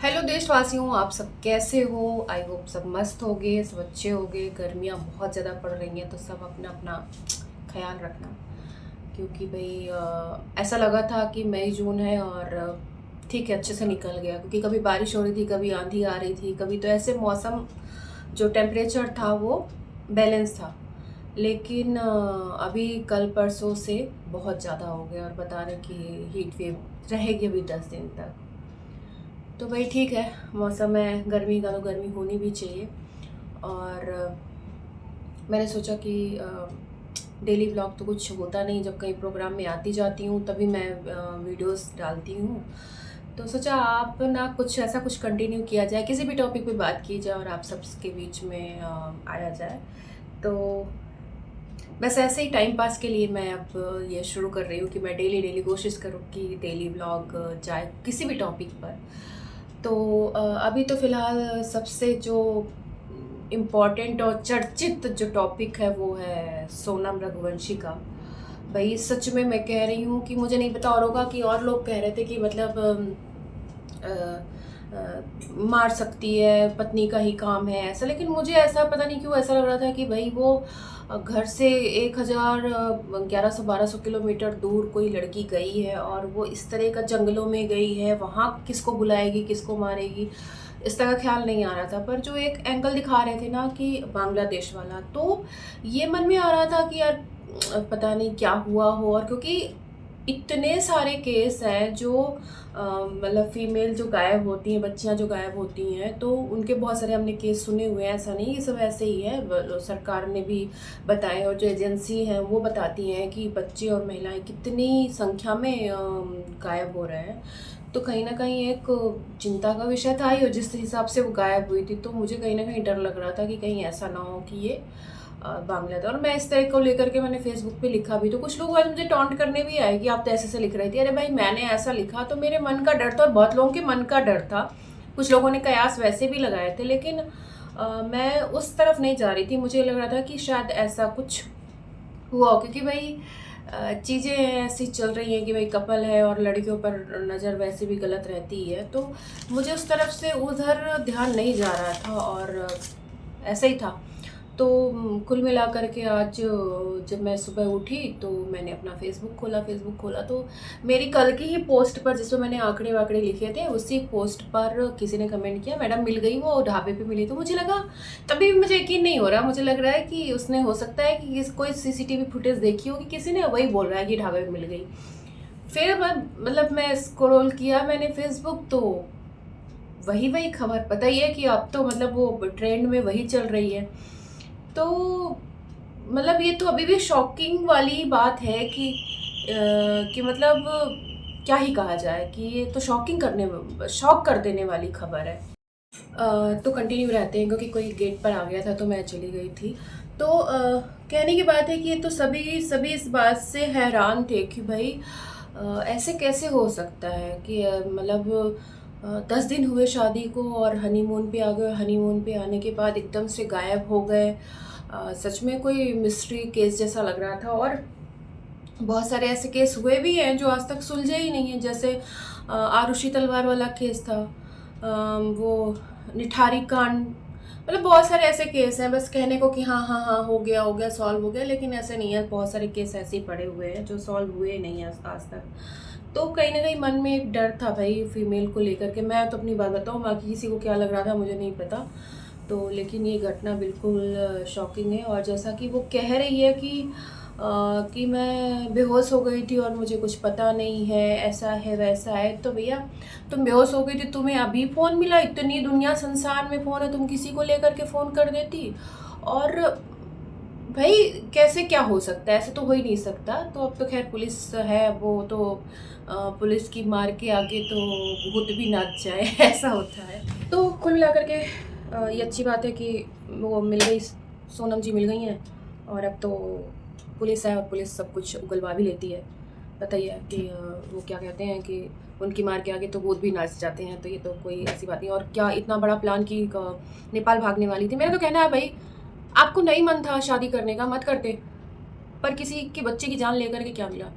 Hello देशवासियों, आप सब कैसे हो? आई होप सब मस्त होगे, सब अच्छे होगे। गर्मियाँ बहुत ज़्यादा पड़ रही हैं तो सब अपना अपना ख्याल रखना, क्योंकि भाई ऐसा लगा था कि मई जून है और ठीक है, अच्छे से निकल गया। क्योंकि कभी बारिश हो रही थी, कभी आंधी आ रही थी, कभी तो ऐसे मौसम जो टेम्परेचर था वो बैलेंस था। लेकिन अभी कल परसों से बहुत ज़्यादा हो गया और बता रहे कि हीट वेव रहेगी अभी 10 दिन तक। तो भाई ठीक है, मौसम है गर्मी का तो गर्मी होनी भी चाहिए। और मैंने सोचा कि डेली व्लॉग तो कुछ होता नहीं, जब कहीं प्रोग्राम में आती जाती हूँ तभी मैं वीडियोस डालती हूँ। तो सोचा आप ना कुछ ऐसा कुछ कंटिन्यू किया जाए, किसी भी टॉपिक पे बात की जाए और आप सबके बीच में आया जाए। तो बस ऐसे ही टाइम पास के लिए मैं अब ये शुरू कर रही हूँ कि मैं डेली डेली कोशिश करूँ कि डेली व्लॉग जाए किसी भी टॉपिक पर। तो अभी तो फ़िलहाल सबसे जो इम्पोर्टेंट और चर्चित जो टॉपिक है वो है सोनम रघुवंशी का। भई सच में मैं कह रही हूँ कि मुझे नहीं पता औरों का, कि और लोग कह रहे थे कि मतलब अ मार सकती है, पत्नी का ही काम है ऐसा। लेकिन मुझे ऐसा पता नहीं क्यों ऐसा लग रहा था कि भई वो घर से 1000 1100-1200 किलोमीटर दूर कोई लड़की गई है और वो इस तरह का जंगलों में गई है, वहाँ किसको बुलाएगी, किसको मारेगी, इस तरह का ख़्याल नहीं आ रहा था। पर जो एक एंगल दिखा रहे थे ना कि बांग्लादेश वाला, तो ये मन में आ रहा था कि यार पता नहीं क्या हुआ हो। और क्योंकि इतने सारे केस हैं जो मतलब फीमेल जो गायब होती हैं, बच्चियां जो गायब होती हैं, तो उनके बहुत सारे हमने केस सुने हुए हैं। ऐसा नहीं, ये सब ऐसे ही है, सरकार ने भी बताए और जो एजेंसी हैं वो बताती हैं कि बच्चे और महिलाएं कितनी संख्या में गायब हो रहे हैं। तो कहीं ना कहीं एक चिंता का विषय था ही, और जिस हिसाब से वो गायब हुई थी तो मुझे कहीं ना कहीं डर लग रहा था कि कहीं ऐसा ना हो कि ये बांग्लादेश। और मैं इस तरह को लेकर के मैंने फेसबुक पे लिखा भी, तो कुछ लोग आज मुझे टॉन्ट करने भी आए कि आप तो ऐसे से लिख रही थी। अरे भाई, मैंने ऐसा लिखा तो मेरे मन का डर था, और बहुत लोगों के मन का डर था। कुछ लोगों ने कयास वैसे भी लगाए थे, लेकिन मैं उस तरफ नहीं जा रही थी। मुझे लग रहा था कि शायद ऐसा कुछ हुआ हो, क्योंकि भाई चीज़ें ऐसी चल रही हैं कि भाई कपल है और लड़कियों पर नज़र वैसे भी गलत रहती है। तो मुझे उस तरफ से उधर ध्यान नहीं जा रहा था, और ऐसा ही था। तो कुल मिला कर के आज जब मैं सुबह उठी तो मैंने अपना फ़ेसबुक खोला तो मेरी कल की ही पोस्ट पर, जिसमें मैंने आंकड़े वाकड़े लिखे थे, उसी पोस्ट पर किसी ने कमेंट किया, मैडम मिल गई, वो ढाबे पे मिली। तो मुझे लगा, तभी भी मुझे यकीन नहीं हो रहा, मुझे लग रहा है कि उसने, हो सकता है कि कोई सीसीटीवी फुटेज देखी होगी किसी ने, वही बोल रहा है कि ढाबे पे मिल गई। फिर मैं स्क्रॉल किया मैंने फेसबुक, तो वही वही खबर, पता ही है कि अब तो मतलब वो ट्रेंड में वही चल रही है। तो मतलब ये तो अभी भी शॉकिंग वाली बात है कि मतलब क्या ही कहा जाए, कि ये तो शॉक कर देने वाली खबर है। तो कंटिन्यू रहते हैं, क्योंकि कोई गेट पर आ गया था तो मैं चली गई थी। तो कहने की बात है कि ये तो सभी सभी इस बात से हैरान थे कि भाई ऐसे कैसे हो सकता है कि मतलब 10 दिन हुए शादी को और हनीमून पे आ गए, और हनीमून पे आने के बाद एकदम से गायब हो गए। सच में कोई मिस्ट्री केस जैसा लग रहा था। और बहुत सारे ऐसे केस हुए भी हैं जो आज तक सुलझे ही नहीं हैं, जैसे आरुषि तलवार वाला केस था, वो निठारी कांड। मतलब बहुत सारे ऐसे केस हैं, बस कहने को कि हाँ हाँ हाँ हो गया सॉल्व हो गया, लेकिन ऐसे नहीं है। बहुत सारे केस ऐसे ही पड़े हुए हैं जो सॉल्व हुए नहीं हैं आज तक। तो कहीं ना कहीं मन में एक डर था भाई फीमेल को लेकर के। मैं तो अपनी बात बताऊँ, बाकी किसी को क्या लग रहा था मुझे नहीं पता। तो लेकिन ये घटना बिल्कुल शॉकिंग है। और जैसा कि वो कह रही है कि मैं बेहोश हो गई थी और मुझे कुछ पता नहीं है, ऐसा है वैसा है। तो भैया, तुम बेहोश हो गई थी, तुम्हें अभी फ़ोन मिला? इतनी दुनिया संसार में फ़ोन है, तुम किसी को लेकर के फ़ोन कर देती। और भाई कैसे क्या हो सकता है? ऐसे तो हो ही नहीं सकता। तो अब तो खैर पुलिस है, वो तो पुलिस की मार के आगे तो भूत भी नाच जाए ऐसा होता है। तो कुल मिलाकर के ये अच्छी बात है कि वो मिल गई, सोनम जी मिल गई हैं। और अब तो पुलिस है और पुलिस सब कुछ उगलवा भी लेती है। पता ही है कि वो क्या कहते हैं कि उनकी मार के आगे तो भूत भी नाच जाते हैं। तो ये तो कोई ऐसी बात नहीं। और क्या इतना बड़ा प्लान कि नेपाल भागने वाली थी। मेरा तो कहना है भाई, आपको नहीं मन था शादी करने का, मत करते। पर किसी के बच्चे की जान लेकर के क्या मिला?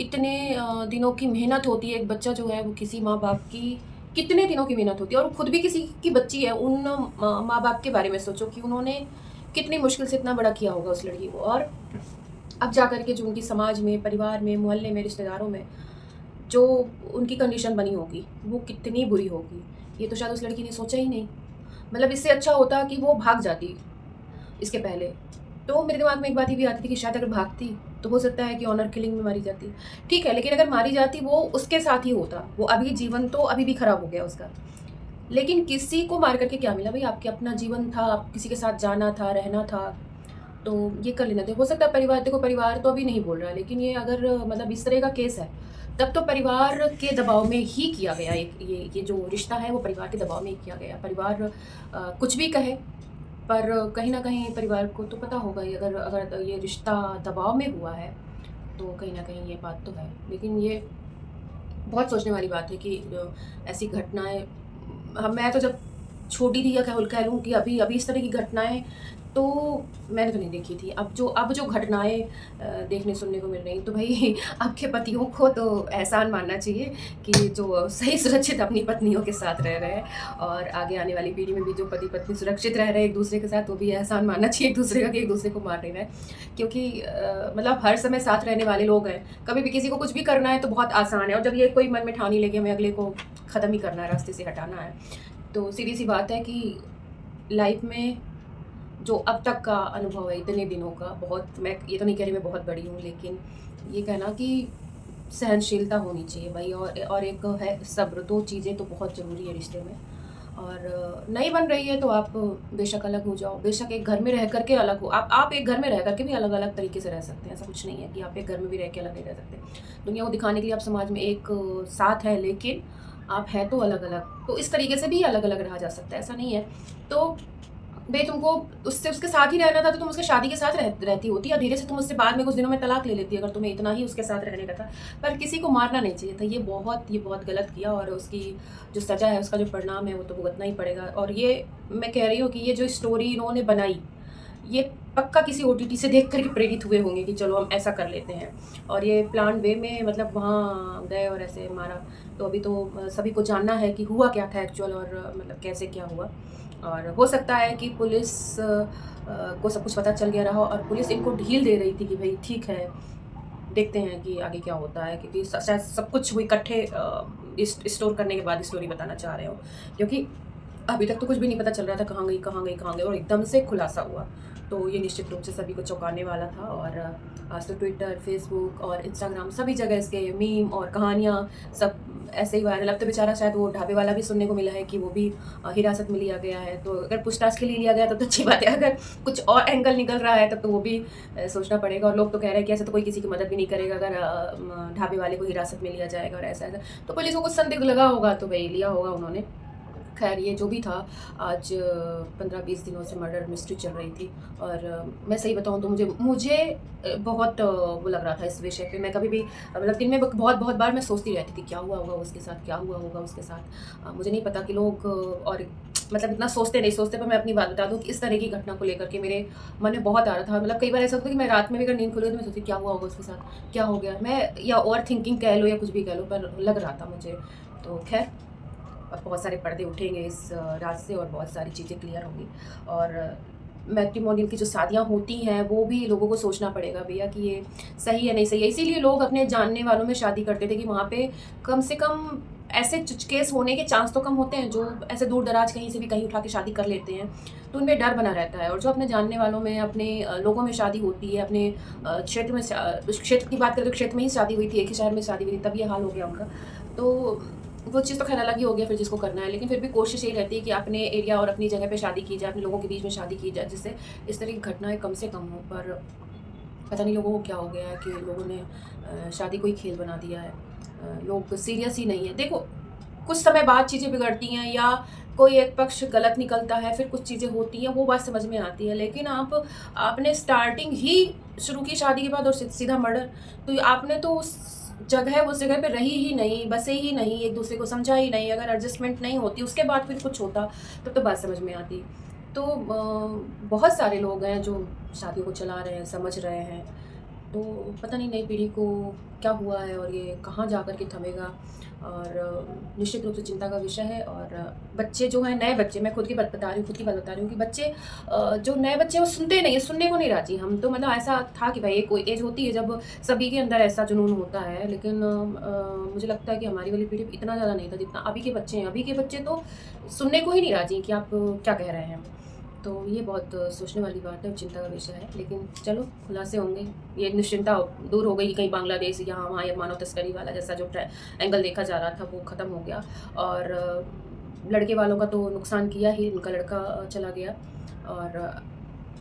इतने दिनों की मेहनत होती है, एक बच्चा जो है वो किसी माँ बाप की कितने दिनों की मेहनत होती है, और खुद भी किसी की बच्ची है, उन माँ बाप के बारे में सोचो कि उन्होंने कितनी मुश्किल से इतना बड़ा किया होगा उस लड़की को, और अब जा कर के जो उनकी समाज में, परिवार में, मोहल्ले में, रिश्तेदारों में जो उनकी कंडीशन बनी होगी वो कितनी बुरी होगी, ये तो शायद उस लड़की ने सोचा ही नहीं। मतलब इससे अच्छा होता कि वो भाग जाती इसके पहले। तो मेरे दिमाग में एक बात ये भी आती थी कि शायद अगर भागती तो हो सकता है कि ऑनर किलिंग में मारी जाती। ठीक है, लेकिन अगर मारी जाती वो उसके साथ ही होता, वो अभी जीवन तो अभी भी खराब हो गया उसका। लेकिन किसी को मार करके क्या मिला भाई? आपके अपना जीवन था, आप किसी के साथ जाना था, रहना था, तो ये कर लेना था। हो सकता है परिवार, देखो परिवार तो अभी नहीं बोल रहा है, लेकिन ये अगर मतलब इस तरह का केस है तब तो परिवार के दबाव में ही किया गया। एक ये जो रिश्ता है वो परिवार के दबाव में ही किया गया। परिवार कुछ भी कहे, पर कहीं ना कहीं परिवार को तो पता होगा ही, अगर अगर ये रिश्ता दबाव में हुआ है तो कहीं ना कहीं ये बात तो है। लेकिन ये बहुत सोचने वाली बात है कि ऐसी घटनाएं, हम मैं तो जब छोटी थी या कह लूँ कि अभी अभी इस तरह की घटनाएं तो मैंने तो नहीं देखी थी। अब जो घटनाएं देखने सुनने को मिल रही, तो भाई आपके पतियों को तो एहसान मानना चाहिए कि जो सही सुरक्षित अपनी पत्नियों के साथ रह रहे हैं, और आगे आने वाली पीढ़ी में भी जो पति पत्नी सुरक्षित रह रहे हैं एक दूसरे के साथ, वो भी एहसान मानना चाहिए एक दूसरे का कि एक दूसरे को मार नहीं रहे हैं। क्योंकि मतलब हर समय साथ रहने वाले लोग हैं, कभी भी किसी को कुछ भी करना है तो बहुत आसान है, और जब ये कोई मन में ठान ही लेके हमें अगले को ख़त्म ही करना है, रास्ते से हटाना है, तो सीधी सी बात है कि लाइफ में जो अब तक का अनुभव है इतने दिनों का, बहुत, मैं ये तो नहीं कह रही मैं बहुत बड़ी हूँ, लेकिन ये कहना कि सहनशीलता होनी चाहिए भाई, और एक है सब्र। दो चीज़ें तो बहुत ज़रूरी है रिश्ते में। और नहीं बन रही है तो आप बेशक अलग हो जाओ, बेशक एक घर में रह करके अलग हो। आप एक घर में रह करके भी अलग अलग तरीके से रह सकते हैं, ऐसा कुछ नहीं है कि आप एक घर में भी रह के अलग नहीं रह सकते। दुनिया को दिखाने के लिए आप समाज में एक साथ है, लेकिन आप हैं तो अलग अलग, तो इस तरीके से भी अलग अलग रहा जा सकता है, ऐसा नहीं है। तो भाई तुमको उससे उसके साथ ही रहना था तो तुम उसके शादी के साथ रहती होती, या धीरे से तुम उससे बाद में कुछ दिनों में तलाक ले लेती अगर तुम्हें इतना ही उसके साथ रहने का था। पर किसी को मारना नहीं चाहिए था, ये बहुत गलत किया, और उसकी जो सज़ा है, उसका जो परिणाम है वो तो भुगतना ही पड़ेगा। और ये मैं कह रही हूँ कि ये जो स्टोरी इन्होंने बनाई, ये पक्का किसी OTT से देख कर के प्रेरित हुए होंगे कि चलो हम ऐसा कर लेते हैं, और ये प्लान वे में मतलब वहाँ गए और ऐसे मारा। तो अभी तो सभी को जानना है कि हुआ क्या था एक्चुअल, और मतलब कैसे क्या हुआ। और हो सकता है कि पुलिस को सब कुछ पता चल गया रहा, और पुलिस इनको ढील दे रही थी कि भाई ठीक है, देखते हैं कि आगे क्या होता है, क्योंकि शायद सब कुछ वो इकट्ठे स्टोर करने के बाद स्टोरी बताना चाह रहे हो, क्योंकि अभी तक तो कुछ भी नहीं पता चल रहा था कहाँ गई कहाँ गई कहाँ गई, और एकदम से खुलासा हुआ। तो ये निश्चित रूप से सभी को चौंकाने वाला था। और आज तो ट्विटर, फेसबुक और इंस्टाग्राम सभी जगह इसके मीम और कहानियाँ सब ऐसे ही वायरल। अब तो बेचारा शायद वो ढाबे वाला भी सुनने को मिला है कि वो भी हिरासत में लिया गया है। तो अगर पूछताछ के लिए लिया गया तो अच्छी बात है, अगर कुछ और एंगल निकल रहा है तब तो वो भी सोचना पड़ेगा। और लोग तो कह रहे हैं कि ऐसे तो कोई किसी की मदद भी नहीं करेगा अगर ढाबे वाले को हिरासत में लिया जाएगा और ऐसा ऐसा। तो पुलिस को कुछ संदिग्ध लगा होगा तो भाई लिया होगा उन्होंने। खैर ये जो भी था, आज 15-20 दिनों से मर्डर मिस्ट्री चल रही थी, और मैं सही बताऊं तो मुझे बहुत वो लग रहा था इस विषय पे। मैं कभी भी मतलब दिन में बहुत बार मैं सोचती रहती थी क्या हुआ होगा उसके साथ, क्या हुआ होगा उसके साथ। मुझे नहीं पता कि लोग और मतलब इतना सोचते नहीं सोचते, पर मैं अपनी बात बता दूं कि इस तरह की घटना को लेकर के मेरे मन में बहुत आ रहा था। मतलब कई बार ऐसा होता है कि मैं रात में भी अगर नींद खुली तो मैं सोचती क्या हुआ होगा उसके साथ, क्या हो गया, मैं या ओवर थिंकिंग कह लो या कुछ भी कह लो, पर लग रहा था मुझे। तो खैर अब बहुत सारे पर्दे उठेंगे इस रात से, और बहुत सारी चीज़ें क्लियर होंगी। और मैट्रिमोनियल की जो शादियाँ होती हैं वो भी लोगों को सोचना पड़ेगा भैया कि ये सही है नहीं सही है। इसीलिए लोग अपने जानने वालों में शादी करते थे कि वहाँ पे कम से कम ऐसे केस होने के चांस तो कम होते हैं। जो ऐसे दूर दराज कहीं से भी कहीं उठा के शादी कर लेते हैं तो उनमें डर बना रहता है। और जो अपने जानने वालों में, अपने लोगों में शादी होती है, अपने क्षेत्र में, क्षेत्र की बात करें तो क्षेत्र में ही शादी हुई थी, एक ही शहर में शादी हुई थी, तब ये हाल हो गया उनका। तो वो चीज़ तो खैर अलग ही हो गया फिर जिसको करना है, लेकिन फिर भी कोशिश यही रहती है कि अपने एरिया और अपनी जगह पे शादी की जाए, अपने लोगों के बीच में शादी की जाए, जिससे इस तरह की घटनाएं कम से कम हो। पर पता नहीं लोगों को क्या हो गया है कि लोगों ने शादी को ही खेल बना दिया है। लोग सीरियस ही नहीं है। देखो कुछ समय बाद चीज़ें बिगड़ती हैं, या कोई एक पक्ष गलत निकलता है, फिर कुछ चीज़ें होती हैं, वो बात समझ में आती है। लेकिन आपने स्टार्टिंग ही शुरू की शादी के बाद और सीधा मर्डर, तो आपने तो उस जगह पे रही ही नहीं, बसे ही नहीं, एक दूसरे को समझा ही नहीं। अगर एडजस्टमेंट नहीं होती उसके बाद फिर कुछ होता तब तो बात समझ में आती। तो बहुत सारे लोग हैं जो शादियों को चला रहे हैं, समझ रहे हैं, तो पता नहीं नई पीढ़ी को क्या हुआ है और ये कहाँ जा कर के थमेगा। और निश्चित रूप से चिंता का विषय है। और बच्चे जो हैं, नए बच्चे, मैं खुद की बात बता रही हूँ, खुद की बात बता रही हूँ कि बच्चे जो नए बच्चे हैं वो सुनते नहीं हैं, सुनने को नहीं राज़ी। हम तो मतलब ऐसा था कि भाई एक कोई एज होती है जब सभी के अंदर ऐसा जुनून होता है, लेकिन मुझे लगता है कि हमारी वाली पीढ़ी पे इतना ज़्यादा नहीं था जितना अभी के बच्चे हैं। अभी के बच्चे तो सुनने को ही नहीं राज़ी कि आप क्या कह रहे हैं। तो ये बहुत सोचने वाली बात है और चिंता का विषय है, लेकिन चलो खुलासे होंगे। ये निश्चिंता दूर हो गई कि कहीं बांग्लादेश यहाँ वहाँ या मानव तस्करी वाला जैसा जो एंगल देखा जा रहा था वो ख़त्म हो गया। और लड़के वालों का तो नुकसान किया ही, उनका लड़का चला गया। और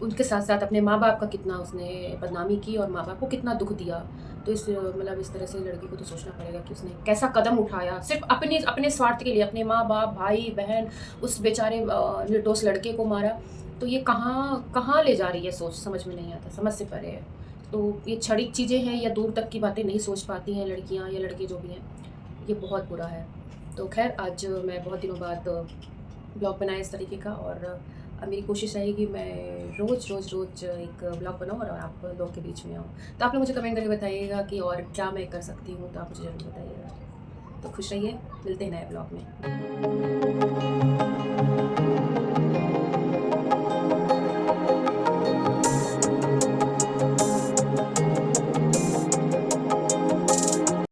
उनके साथ साथ अपने माँ बाप का कितना उसने बदनामी की और माँ बाप को कितना दुख दिया। तो इस मतलब इस तरह से लड़की को तो सोचना पड़ेगा कि उसने कैसा कदम उठाया सिर्फ अपने अपने स्वार्थ के लिए, अपने माँ बाप भाई बहन उस बेचारे निर्दोष लड़के को मारा। तो ये कहाँ कहाँ ले जा रही है सोच, समझ में नहीं आता, समझ से परे है। तो ये क्षणिक चीज़ें हैं या दूर तक की बातें नहीं सोच पाती हैं लड़कियाँ या लड़के जो भी हैं, ये बहुत बुरा है। तो खैर आज मैं बहुत दिनों बाद ब्लॉग बनाया इस तरीके का। और अब मेरी कोशिश रहेगी कि मैं रोज़ एक ब्लॉग बनाऊँ और आप लोग के बीच में आऊँ। तो आप लोग मुझे कमेंट करके बताइएगा कि और क्या मैं कर सकती हूँ, तो आप मुझे ज़रूर बताइएगा। तो खुश रहिए, मिलते हैं नए ब्लॉग में।